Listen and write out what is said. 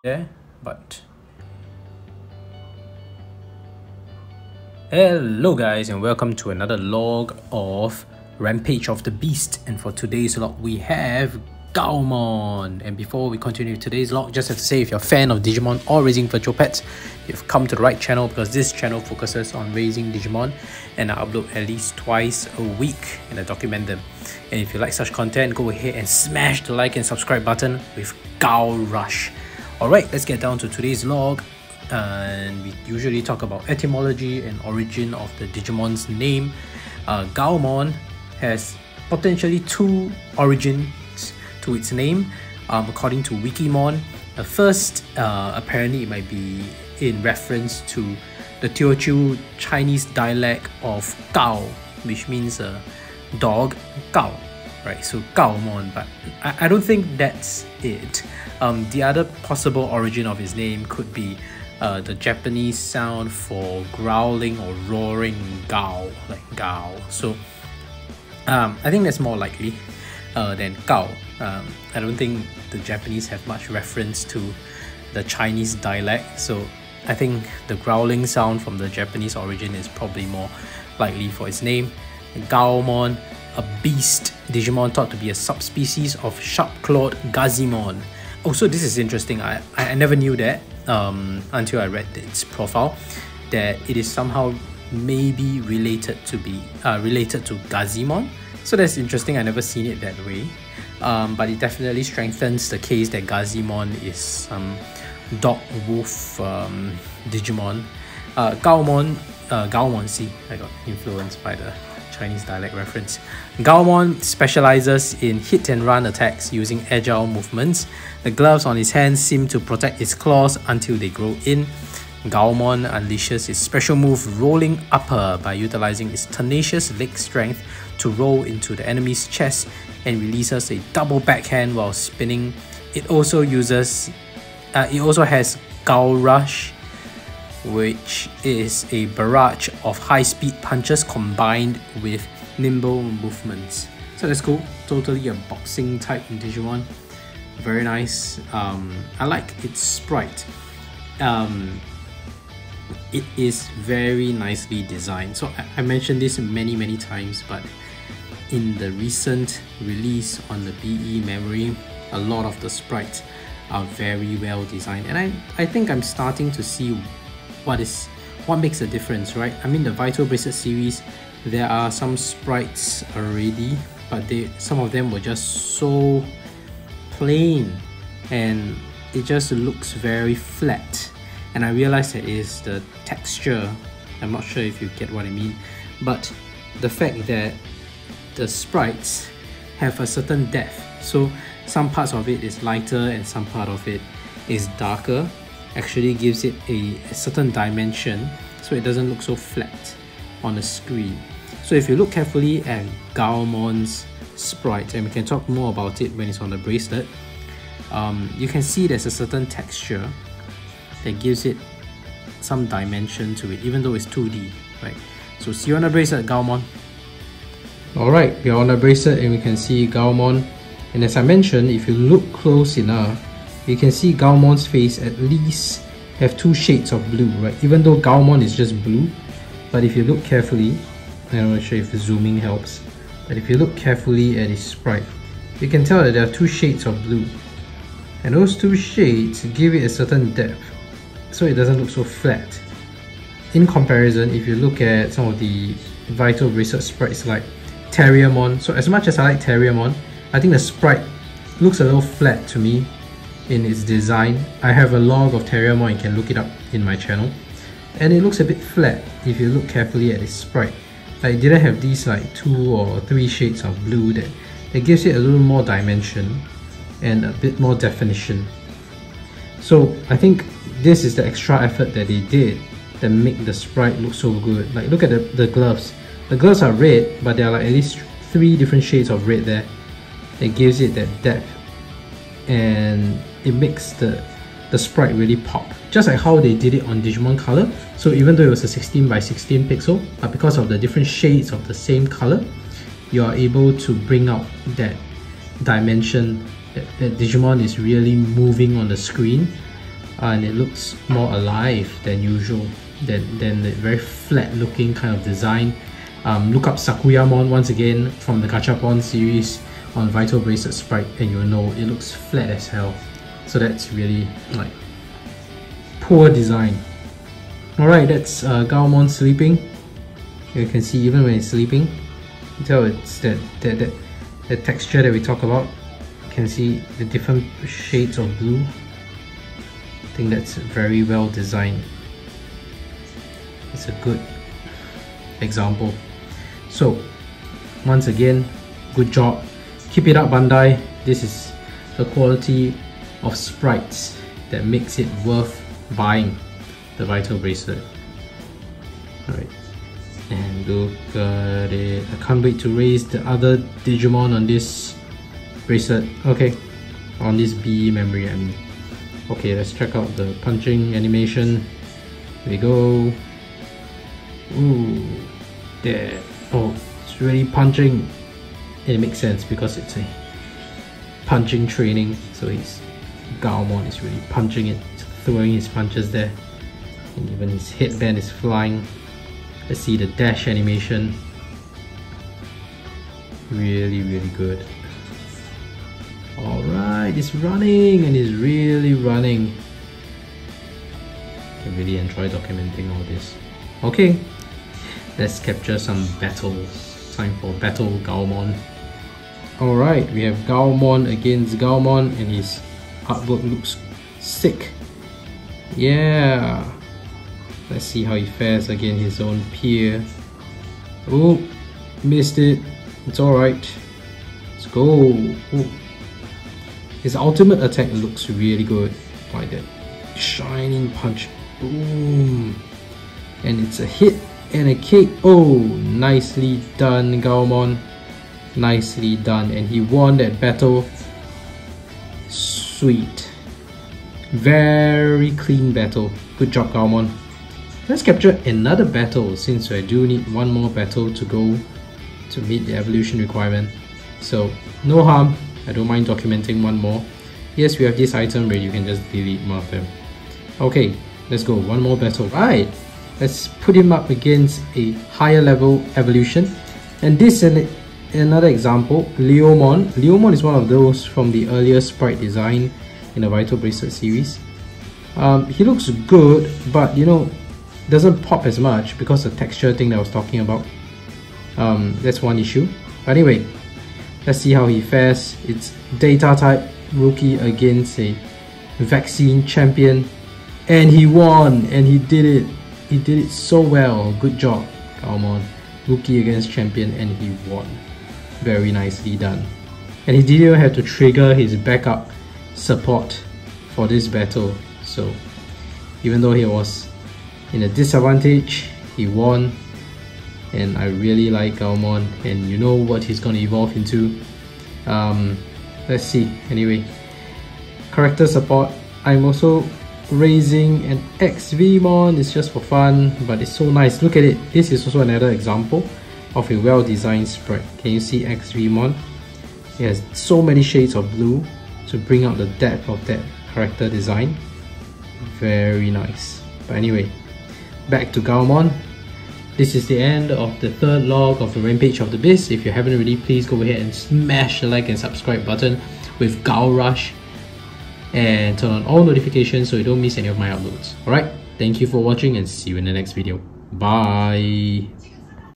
there, but hello guys, and welcome to another log of Rampage of the Beast. And for today's log we have Gaomon. And before we continue today's log, just have to say, if you're a fan of Digimon or raising virtual pets, you've come to the right channel, because this channel focuses on raising Digimon, and I upload at least twice a week and I document them. And if you like such content, go ahead and smash the like and subscribe button with Gao Rush. Alright, let's get down to today's log, and we usually talk about etymology and origin of the Digimon's name. Gaomon has potentially two origins to its name, according to Wikimon. First, apparently it might be in reference to the Teochew Chinese dialect of Gao, which means dog, Gao. Right, so Gaomon, but I don't think that's it. The other possible origin of his name could be the Japanese sound for growling or roaring, Gao, like Gao. So I think that's more likely than Gao. I don't think the Japanese have much reference to the Chinese dialect, so I think the growling sound from the Japanese origin is probably more likely for its name. Gaomon, a beast Digimon thought to be a subspecies of sharp-clawed Gazimon. Oh, so this is interesting. I never knew that until I read its profile, that it is somehow maybe related to Gazimon. So that's interesting. I never seen it that way. But it definitely strengthens the case that Gazimon is some dog wolf Digimon. Gaomon, see, I got influenced by the Chinese dialect reference. Gaomon specializes in hit and run attacks using agile movements. The gloves on his hands seem to protect his claws until they grow in. Gaomon unleashes his special move Rolling Upper by utilizing his tenacious leg strength to roll into the enemy's chest and releases a double backhand while spinning. It also has Gao Rush, which is a barrage of high-speed punches combined with nimble movements. So that's cool. Totally a boxing type Digimon. Very nice. I like its sprite. It is very nicely designed. So I mentioned this many times, but in the recent release on the BEMemory, a lot of the sprites are very well designed, and I think I'm starting to see what makes a difference, right? I mean, the Vital Bracelet series, there are some sprites already, but some of them were just so plain and it just looks very flat. And I realized that it is the texture. I'm not sure if you get what I mean, but the fact that the sprites have a certain depth, so some parts of it is lighter and some part of it is darker, actually gives it a certain dimension, so it doesn't look so flat on the screen. So if you look carefully at Gaomon's sprite, and we can talk more about it when it's on the bracelet, you can see there's a certain texture that gives it some dimension to it, even though it's 2D, right? So see you on the bracelet, Gaomon. Alright, we're on the bracelet and we can see Gaomon, and as I mentioned, if you look close enough, you can see Gaomon's face at least have two shades of blue, right? Even though Gaomon is just blue, but if you look carefully, I'm not sure if zooming helps, but if you look carefully at his sprite, you can tell that there are two shades of blue, and those two shades give it a certain depth, so it doesn't look so flat. In comparison, if you look at some of the Vital Bracelet sprites like Terriermon, so as much as I like Terriermon, I think the sprite looks a little flat to me in its design. I have a log of Terriermon, you can look it up in my channel, and it looks a bit flat if you look carefully at its sprite. Like, it didn't have these like 2 or 3 shades of blue that gives it a little more dimension and a bit more definition. So I think this is the extra effort that they did that make the sprite look so good. Like, look at the gloves. The gloves are red, but there are like at least 3 different shades of red there that gives it that depth, and it makes the sprite really pop, just like how they did it on Digimon Color. So even though it was a 16 by 16 pixel, but because of the different shades of the same color, you are able to bring out that dimension that Digimon is really moving on the screen and it looks more alive than usual, than the very flat looking kind of design. Look up Sakuyamon once again from the Gachapon series on Vital Bracelet sprite, and you'll know it looks flat as hell. So that's really like poor design. Alright, that's Gaomon sleeping. You can see even when it's sleeping, you tell it's that texture that we talk about. You can see the different shades of blue. I think that's very well designed. It's a good example. So once again, good job. Keep it up, Bandai. This is the quality of sprites that makes it worth buying the Vital Bracelet. Alright, and look at it. I can't wait to raise the other Digimon on this bracelet. Okay, on this BEMemory, I mean. Okay, let's check out the punching animation. Here we go. Ooh, there. Oh, it's really punching. And it makes sense because it's a punching training. So Gaomon is really punching it, throwing his punches there. And even his headband is flying. Let's see the dash animation. Really, really good. Alright, it's running and it's really running. I really enjoy documenting all this. Okay, let's capture some battles. Time for Battle Gaomon. Alright, we have Gaomon against Gaomon, and his artwork looks sick. Yeah. Let's see how he fares against his own peer. Oh, missed it. It's alright. Let's go. Ooh. His ultimate attack looks really good. Like that shining punch. Boom. And it's a hit and a kick. Oh, nicely done, Gaomon. Nicely done. And he won that battle. Sweet. Very clean battle. Good job, Gaomon. Let's capture another battle, since I do need one more battle to go to meet the evolution requirement. So no harm, I don't mind documenting one more. Yes, we have this item where you can just delete more of them. Okay, let's go, one more battle. Right, let's put him up against a higher level evolution. And this is another example, Leomon. Leomon is one of those from the earlier sprite design in the Vital Bracelet series. He looks good, but you know, doesn't pop as much because the texture thing that I was talking about. That's one issue. But anyway, let's see how he fares. It's data type rookie against a vaccine champion, and he won, and he did it. He did it so well. Good job, Gaomon. Rookie against champion, and he won. Very nicely done. And he didn't have to trigger his backup support for this battle. So even though he was in a disadvantage, he won. And I really like Gaomon, and you know what he's going to evolve into. Let's see. Anyway, character support. I'm also raising an XVmon. It's just for fun, but it's so nice. Look at it. This is also another example of a well-designed sprite. Can you see XVmon? It has so many shades of blue to bring out the depth of that character design. Very nice. But anyway, back to Gaomon. This is the end of the third log of the Rampage of the Beast. If you haven't already, please go ahead and smash the like and subscribe button with Gao Rush, and turn on all notifications so you don't miss any of my uploads. Alright, thank you for watching, and see you in the next video. Bye!